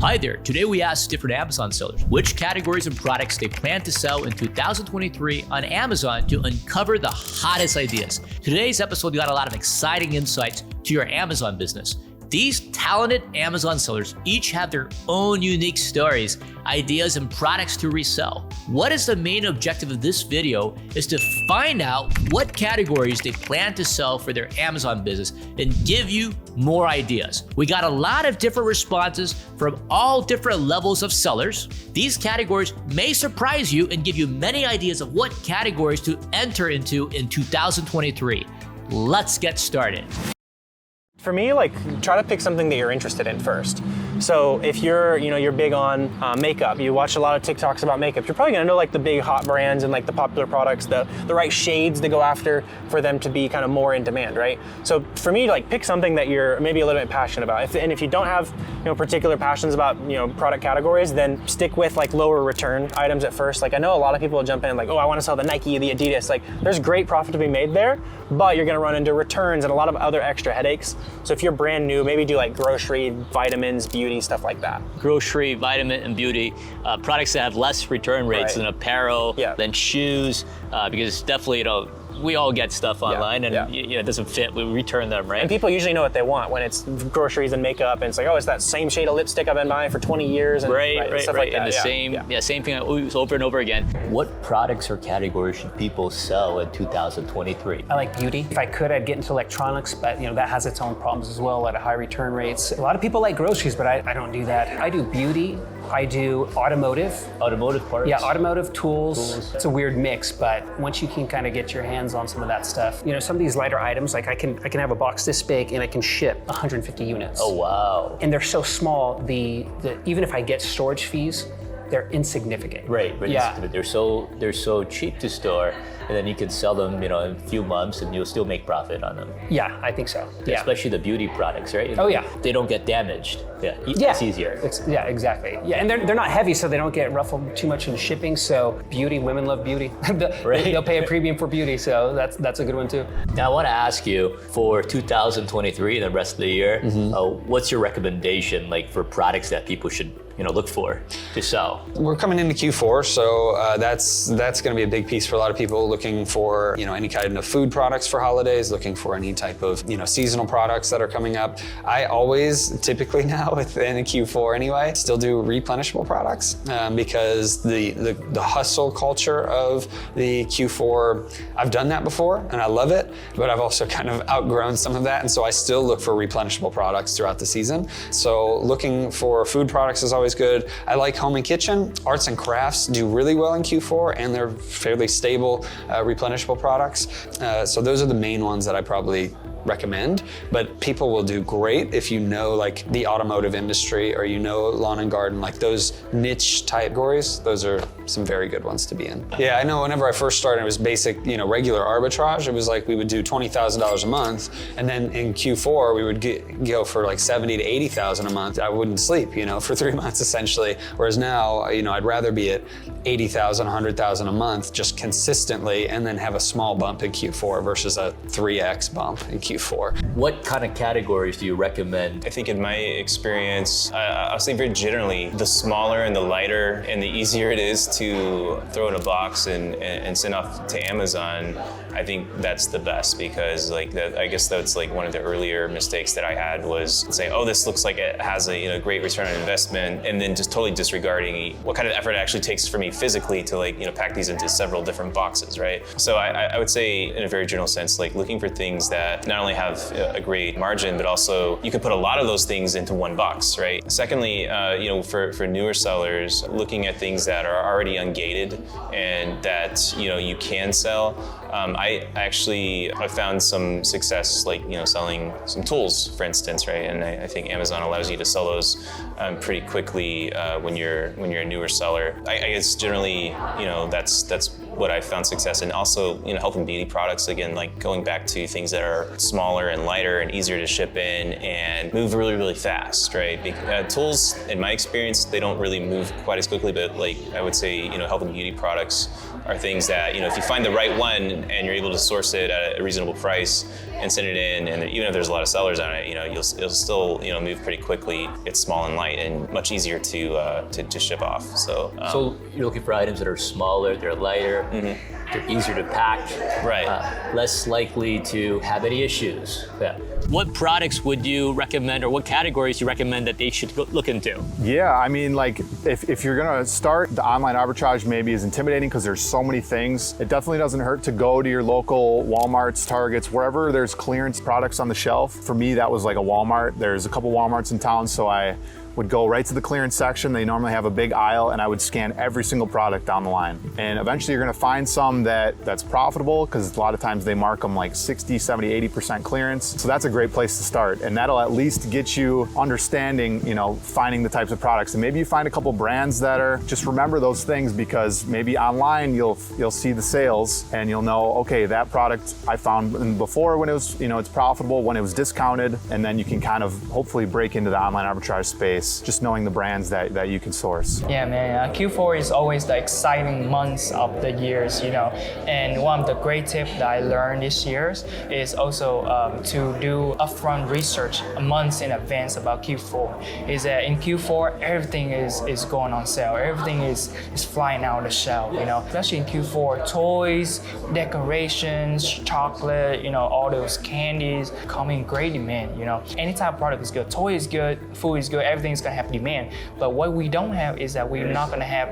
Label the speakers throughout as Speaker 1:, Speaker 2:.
Speaker 1: Hi there, today we asked different Amazon sellers which categories and products they plan to sell in 2023 on Amazon to uncover the hottest ideas. Today's episode got a lot of exciting insights to your Amazon business. These talented Amazon sellers each have their own unique stories, ideas, and products to resell. What is the main objective of this video is to find out what categories they plan to sell for their Amazon business and give you more ideas. We got a lot of different responses from all different levels of sellers. These categories may surprise you and give you many ideas of what categories to enter into in 2023. Let's get started.
Speaker 2: For me, try to pick something that you're interested in first. So if you're big on makeup, you watch a lot of TikToks about makeup, you're probably gonna know the big hot brands and the popular products, the right shades to go after for them to be kind of more in demand, right? So for me, pick something that you're maybe a little bit passionate about. And if you don't have particular passions about product categories, then stick with lower return items at first. I know a lot of people will jump in oh, I want to sell the Nike, the Adidas. There's great profit to be made there, but you're gonna run into returns and a lot of other extra headaches. So if you're brand new, maybe do grocery, vitamins, beauty, stuff like that.
Speaker 1: Grocery, vitamin, and beauty, products that have less return rates than apparel, than shoes, because definitely, we all get stuff online and it doesn't fit, we return them, right?
Speaker 2: And people usually know what they want when it's groceries and makeup, and it's oh, it's that same shade of lipstick I've been buying for 20 years. And, stuff like that.
Speaker 1: And the same thing over and over again. What products or categories should people sell in 2023?
Speaker 3: I like beauty. If I could, I'd get into electronics, but that has its own problems as well, a lot of high return rates. A lot of people like groceries, but I don't do that. I do beauty. I do automotive.
Speaker 1: Automotive parts?
Speaker 3: Yeah, automotive tools. It's a weird mix, but once you can kind of get your hands on some of that stuff, some of these lighter items, I can have a box this big and I can ship 150 units.
Speaker 1: Oh, wow.
Speaker 3: And they're so small, the even if I get storage fees, they're insignificant.
Speaker 1: Right, they're so cheap to store, and then you can sell them, in a few months, and you'll still make profit on them.
Speaker 3: Yeah, I think so. Yeah.
Speaker 1: Especially the beauty products, right?
Speaker 3: Oh yeah.
Speaker 1: They don't get damaged. It's easier.
Speaker 3: Exactly. Yeah, and they're not heavy, so they don't get ruffled too much in shipping. So beauty, women love beauty. They'll pay a premium for beauty, so that's a good one too.
Speaker 1: Now I want to ask you, for 2023 and the rest of the year, what's your recommendation for products that people should look for to sell?
Speaker 4: We're coming into Q4, so that's going to be a big piece for a lot of people looking for any kind of food products for holidays, looking for any type of seasonal products that are coming up. I always, typically now within a Q4 anyway, still do replenishable products because the hustle culture of the Q4, I've done that before and I love it, but I've also kind of outgrown some of that, and so I still look for replenishable products throughout the season. So looking for food products is always good. I like home and kitchen. Arts and crafts do really well in Q4, and they're fairly stable replenishable products. So those are the main ones that I probably recommend, but people will do great if the automotive industry or lawn and garden, those niche categories. Those are some very good ones to be in. Yeah, I know whenever I first started, it was basic, regular arbitrage. It was we would do $20,000 a month, and then in Q4 we would go for $70,000 to $80,000 a month. I wouldn't sleep, for 3 months essentially. Whereas now, I'd rather be at $80,000, $100,000 a month just consistently, and then have a small bump in Q4 versus a 3x bump in Q4.
Speaker 1: What kind of categories do you recommend?
Speaker 5: I think in my experience, I'll say very generally, the smaller and the lighter and the easier it is to throw in a box and send off to Amazon, I think that's the best, because I guess that's one of the earlier mistakes that I had, was saying, oh, this looks like it has a great return on investment, and then just totally disregarding what kind of effort it actually takes for me physically to pack these into several different boxes, right? So I would say, in a very general sense, looking for things that not only have a great margin, but also you can put a lot of those things into one box, right? Secondly, for newer sellers, looking at things that are already ungated and that you can sell. I've found some success, selling some tools, for instance, right? And I think Amazon allows you to sell those pretty quickly when you're a newer seller. I guess generally, that's what I've found success in. Also, health and beauty products, again, going back to things that are smaller and lighter and easier to ship in and move really, really fast, right? Tools, in my experience, they don't really move quite as quickly, but I would say, health and beauty products are things that, if you find the right one and you're able to source it at a reasonable price, and send it in, and even if there's a lot of sellers on it, it'll still move pretty quickly. It's small and light and much easier to ship off. So
Speaker 1: you're looking for items that are smaller, they're lighter, they're easier to pack,
Speaker 5: right?
Speaker 1: Less likely to have any issues. Yeah. What products would you recommend, or what categories you recommend that they should look into?
Speaker 6: Yeah, I mean, like if you're gonna start, the online arbitrage maybe is intimidating because there's so many things. It definitely doesn't hurt to go to your local Walmarts, Targets, wherever there's clearance products on the shelf. For me, that was like a Walmart. There's a couple Walmarts in town, so I would go right to the clearance section. They normally have a big aisle, and I would scan every single product down the line. And eventually you're gonna find some that's profitable, because a lot of times they mark them like 60, 70, 80% clearance. So that's a great place to start. And that'll at least get you understanding, finding the types of products. And maybe you find a couple brands that are, just remember those things, because maybe online you'll see the sales and you'll know, okay, that product I found before when it was, it's profitable, when it was discounted, and then you can kind of hopefully break into the online arbitrage space, just knowing the brands that you can source.
Speaker 7: Yeah, man, Q4 is always the exciting months of the years, and one of the great tips that I learned this year is also to do upfront research months in advance about Q4. Is that in Q4, everything is going on sale, everything is flying out of the shelf, especially in Q4, toys, decorations, chocolate, all those candies come in great demand, Any type of product is good, toy is good, food is good, everything's gonna have demand. But what we don't have is that we're not gonna have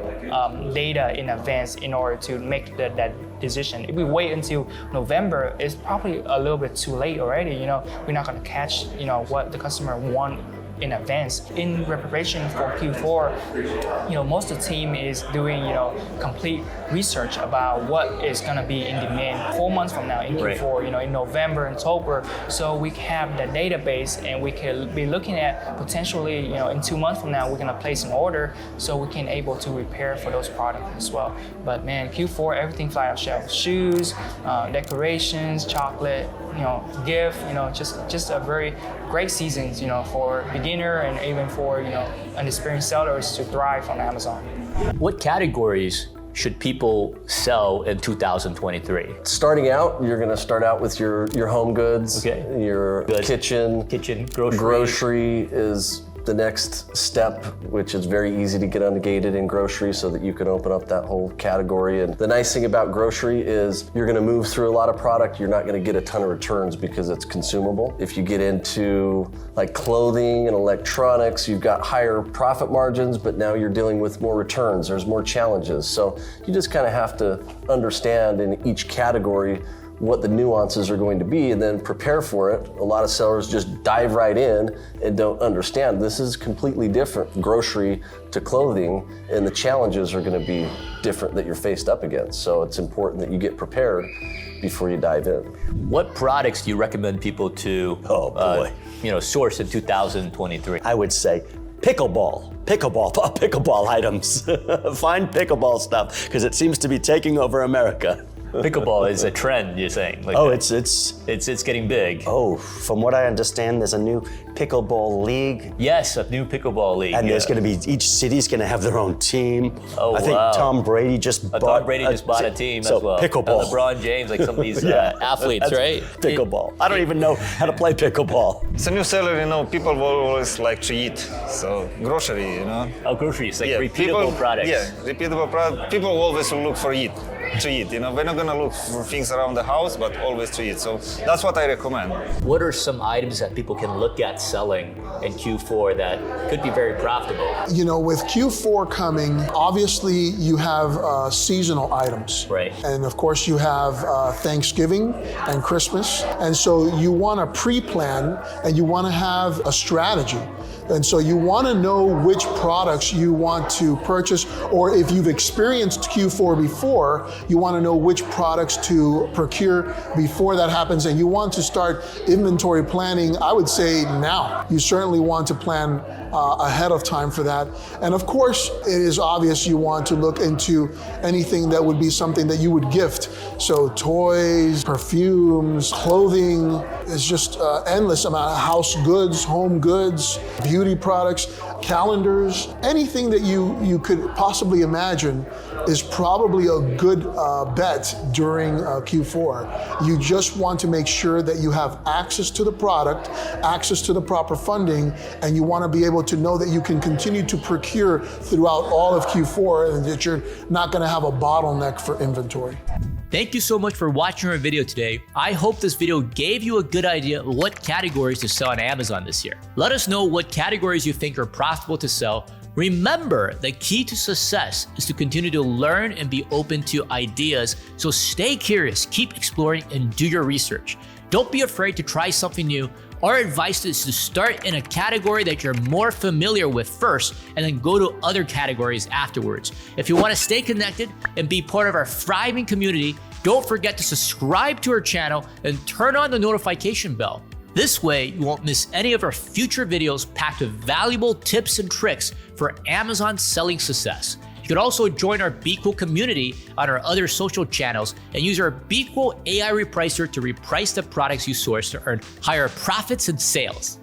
Speaker 7: data in advance in order to make that decision. If we wait until November, it's probably a little bit too late already. We're not gonna catch what the customer want in advance. In preparation for Q4, most of the team is doing, complete research about what is gonna be in demand 4 months from now in Q4, in November and October. So we have the database and we can be looking at potentially, in 2 months from now, we're gonna place an order so we can able to prepare for those products as well. But man, Q4, everything fly off shelf. Shoes, decorations, chocolate, gift, just a very great seasons, for beginner and even for, inexperienced sellers to thrive on Amazon.
Speaker 1: What categories should people sell in 2023?
Speaker 8: Starting out, you're going to start out with your home goods, your kitchen, grocery is the next step, which is very easy to get ungated in grocery so that you can open up that whole category. And the nice thing about grocery is you're gonna move through a lot of product, you're not gonna get a ton of returns because it's consumable. If you get into like clothing and electronics, you've got higher profit margins, but now you're dealing with more returns, there's more challenges. So you just kind of have to understand in each category what the nuances are going to be and then prepare for it. A lot of sellers just dive right in and don't understand. This is completely different, grocery to clothing, and the challenges are going to be different that you're faced up against. So it's important that you get prepared before you dive in.
Speaker 1: What products do you recommend people to source in 2023?
Speaker 9: I would say pickleball items. Find pickleball stuff, because it seems to be taking over America.
Speaker 1: Pickleball is a trend, you're saying? It's getting big.
Speaker 9: Oh, from what I understand, there's a new pickleball league.
Speaker 1: Yes, a new pickleball league.
Speaker 9: And there's going to be, each city's going to have their own team.
Speaker 1: Oh,
Speaker 9: I think Tom Brady just bought
Speaker 1: a team
Speaker 9: so
Speaker 1: as well.
Speaker 9: Pickleball.
Speaker 1: LeBron James, like some of these athletes, right?
Speaker 9: Pickleball. I don't even know how to play pickleball.
Speaker 10: It's a new seller, people will always like to eat. So grocery,
Speaker 1: Oh, groceries, like repeatable products.
Speaker 10: Yeah, repeatable product. People always will look for to eat. We're not gonna look for things around the house, but always to eat. So that's what I recommend.
Speaker 1: What are some items that people can look at selling in Q4 that could be very profitable?
Speaker 11: With Q4 coming, obviously you have seasonal items.
Speaker 1: Right.
Speaker 11: And of course you have Thanksgiving and Christmas. And so you want to pre-plan and you want to have a strategy. And so you want to know which products you want to purchase, or if you've experienced Q4 before, you want to know which products to procure before that happens. And you want to start inventory planning, I would say now. You certainly want to plan ahead of time for that. And of course, it is obvious you want to look into anything that would be something that you would gift. So toys, perfumes, clothing, it's just endless amount of house goods, home goods, beauty beauty products, calendars, anything that you could possibly imagine is probably a good bet during Q4. You just want to make sure that you have access to the product, access to the proper funding, and you want to be able to know that you can continue to procure throughout all of Q4 and that you're not going to have a bottleneck for inventory.
Speaker 1: Thank you so much for watching our video today. I hope this video gave you a good idea of what categories to sell on Amazon this year. Let us know what categories you think are profitable to sell. Remember, the key to success is to continue to learn and be open to ideas. So stay curious, keep exploring, and do your research. Don't be afraid to try something new. Our advice is to start in a category that you're more familiar with first, and then go to other categories afterwards. If you want to stay connected and be part of our thriving community, don't forget to subscribe to our channel and turn on the notification bell. This way, you won't miss any of our future videos packed with valuable tips and tricks for Amazon selling success. You can also join our BQool community on our other social channels and use our BQool AI repricer to reprice the products you source to earn higher profits and sales.